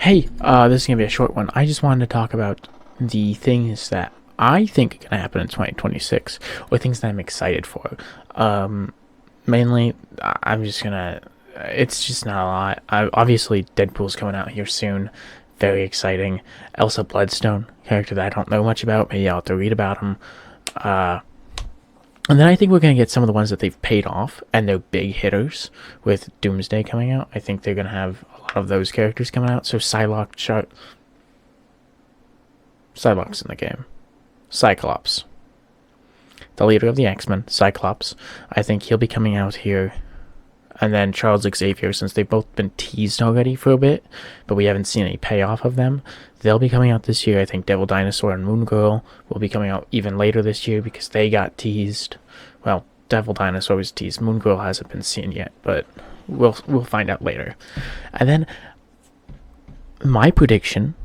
Hey, this is gonna be a short one. I just wanted to talk about the things that I think are gonna happen in 2026, or things that I'm excited for. Um, Mainly, I'm just gonna. It's just not a lot. Obviously, Deadpool's coming out here soon. Very exciting. Elsa Bloodstone, character that I don't know much about. Maybe I'll have to read about him. Uh, and then I think we're gonna get some of the ones that they've paid off, and they're big hitters with Doomsday coming out. I think they're gonna have a lot of those characters coming out. So Psylocke's in the game. Cyclops, the leader of the X-Men, Cyclops. I think he'll be coming out here. And then Charles Xavier, since they've both been teased already for a bit, but we haven't seen any payoff of them. They'll be coming out this year. I think Devil Dinosaur and Moon Girl will be coming out even later this year because they got teased. Well, Devil Dinosaur was teased. Moon Girl hasn't been seen yet, but we'll find out later. And then my prediction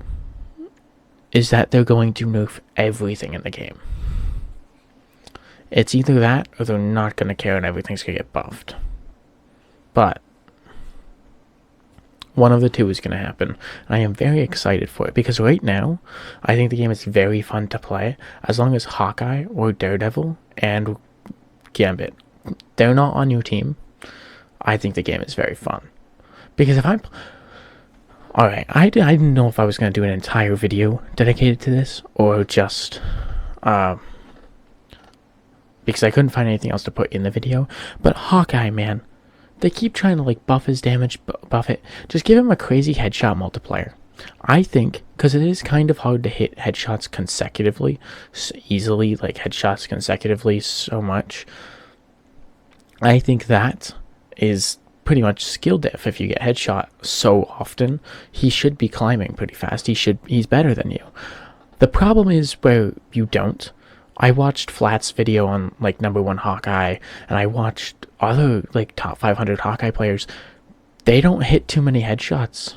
is that they're going to nerf everything in the game. It's either that or they're not going to care and everything's going to get buffed. But one of the two is going to happen. And I am very excited for it because right now, I think the game is very fun to play as long as Hawkeye or Daredevil and Gambit, they're not on your team. I think the game is very fun. Because if I'm... Alright, I didn't know if I was going to do an entire video dedicated to this or just... because I couldn't find anything else to put in the video. But Hawkeye, man, they keep trying to like buff his damage, buff it. Just give him a crazy headshot multiplier. I think, because it is kind of hard to hit headshots consecutively, easily, like headshots consecutively so much. I think that is pretty much skill diff. If you get headshot so often, he should be climbing pretty fast. He's better than you. The problem is where you don't. I watched Flat's video on like #1 Hawkeye, and I watched other like top 500 Hawkeye players. They don't hit too many headshots.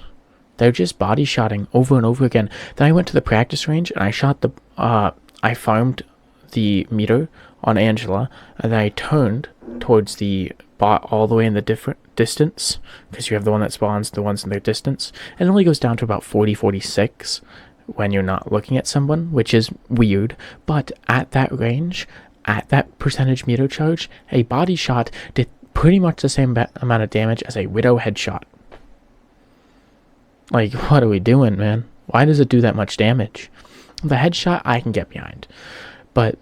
They're just body shotting over and over again. Then I went to the practice range and I shot I farmed the meter on Angela, and then I turned towards the bot all the way in the different distance, because you have the one that spawns, the ones in their distance, and it only goes down to about 40-46 when you're not looking at someone, which is weird. But at that range, at that percentage meter charge, a body shot did pretty much the same amount of damage as a Widow headshot. Like, what are we doing, man? Why does it do that much damage? The headshot I can get behind, but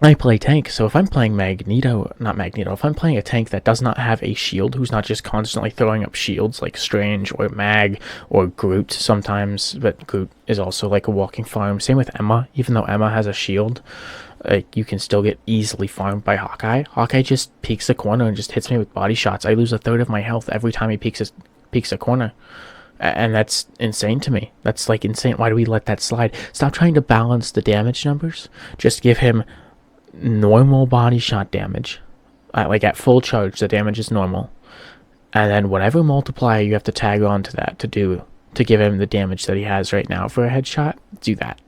I play tank, so if I'm playing if I'm playing a tank that does not have a shield, who's not just constantly throwing up shields like Strange or Mag or Groot sometimes, but Groot is also like a walking farm. Same with Emma, even though Emma has a shield, like you can still get easily farmed by Hawkeye. Hawkeye just peeks a corner and just hits me with body shots. I lose a third of my health every time he peeks a corner. And that's insane to me. That's like insane. Why do we let that slide? Stop trying to balance the damage numbers. Just give him normal body shot damage. Like at full charge, the damage is normal. And then whatever multiplier you have to tag on to that to give him the damage that he has right now for a headshot, do that.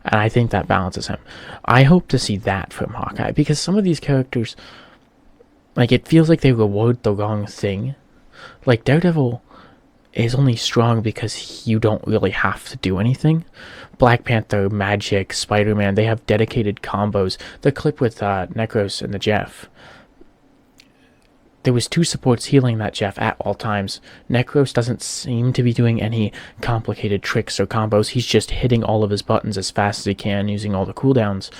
And I think that balances him. I hope to see that from Hawkeye, because some of these characters, like, it feels like they reward the wrong thing. Like Daredevil is only strong because you don't really have to do anything. Black Panther, Magic, Spider-Man, they have dedicated combos. The clip with Necros and the Jeff, there was 2 supports healing that Jeff at all times. Necros doesn't seem to be doing any complicated tricks or combos. He's just hitting all of his buttons as fast as he can using all the cooldowns.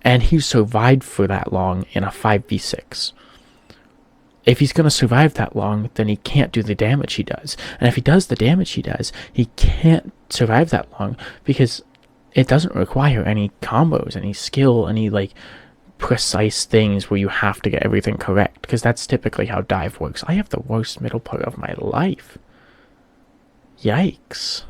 And he survived for that long in a 5v6. If he's going to survive that long, then he can't do the damage he does. And if he does the damage he does, he can't survive that long because it doesn't require any combos, any skill, any like precise things where you have to get everything correct, because that's typically how dive works. I have the worst middle part of my life. Yikes.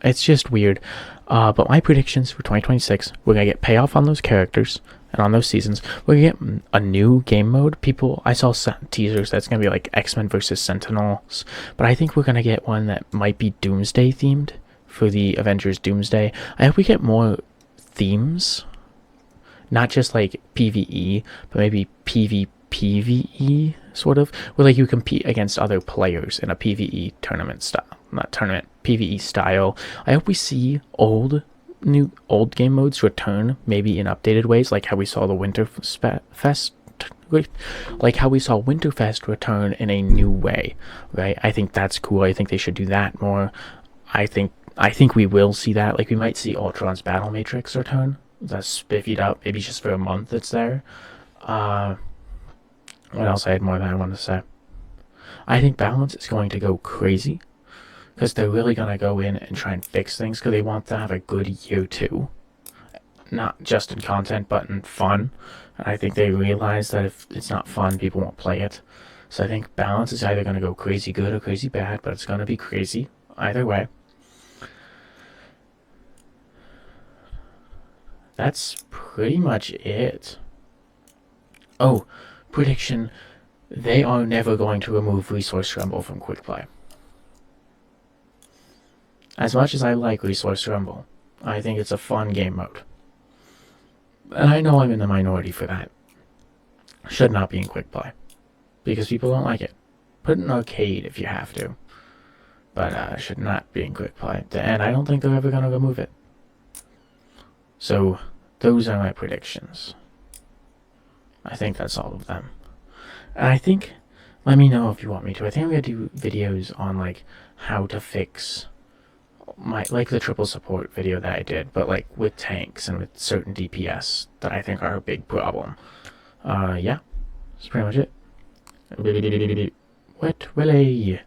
It's just weird. But my predictions for 2026, we're going to get payoff on those characters and on those seasons. We're going to get a new game mode. I saw teasers that's going to be like X-Men versus Sentinels. But I think we're going to get one that might be Doomsday themed for the Avengers Doomsday. I hope we get more themes. Not just like PvE, but maybe PvPvE sort of, where like you compete against other players in a PvE tournament style, not tournament, PvE style. I hope we see old game modes return, maybe in updated ways, like how we saw the Winterfest, like how we saw Winterfest return in a new way, right? I think that's cool. I think they should do that more. I think we will see that. Like we might see Ultron's Battle Matrix return. That's spiffied up, maybe just for a month. It's there. What else? I had more that I wanted to say. I think Balance is going to go crazy because they're really going to go in and try and fix things because they want to have a good year too. Not just in content, but in fun. And I think they realize that if it's not fun, people won't play it. So I think Balance is either going to go crazy good or crazy bad, but it's going to be crazy either way. That's pretty much it. Oh, prediction. They are never going to remove Resource Scramble from Quick Play. As much as I like Resource Scramble, I think it's a fun game mode. And I know I'm in the minority for that. Should not be in Quick Play. Because people don't like it. Put it in Arcade if you have to. But should not be in Quick Play. And I don't think they're ever going to remove it. So, those are my predictions. I think that's all of them. And I think, let me know if you want me to. I think I'm going to do videos on, like, how to fix like the triple support video that I did, but, like, with tanks and with certain DPS that I think are a big problem. Yeah. That's pretty much it. Wet Willy.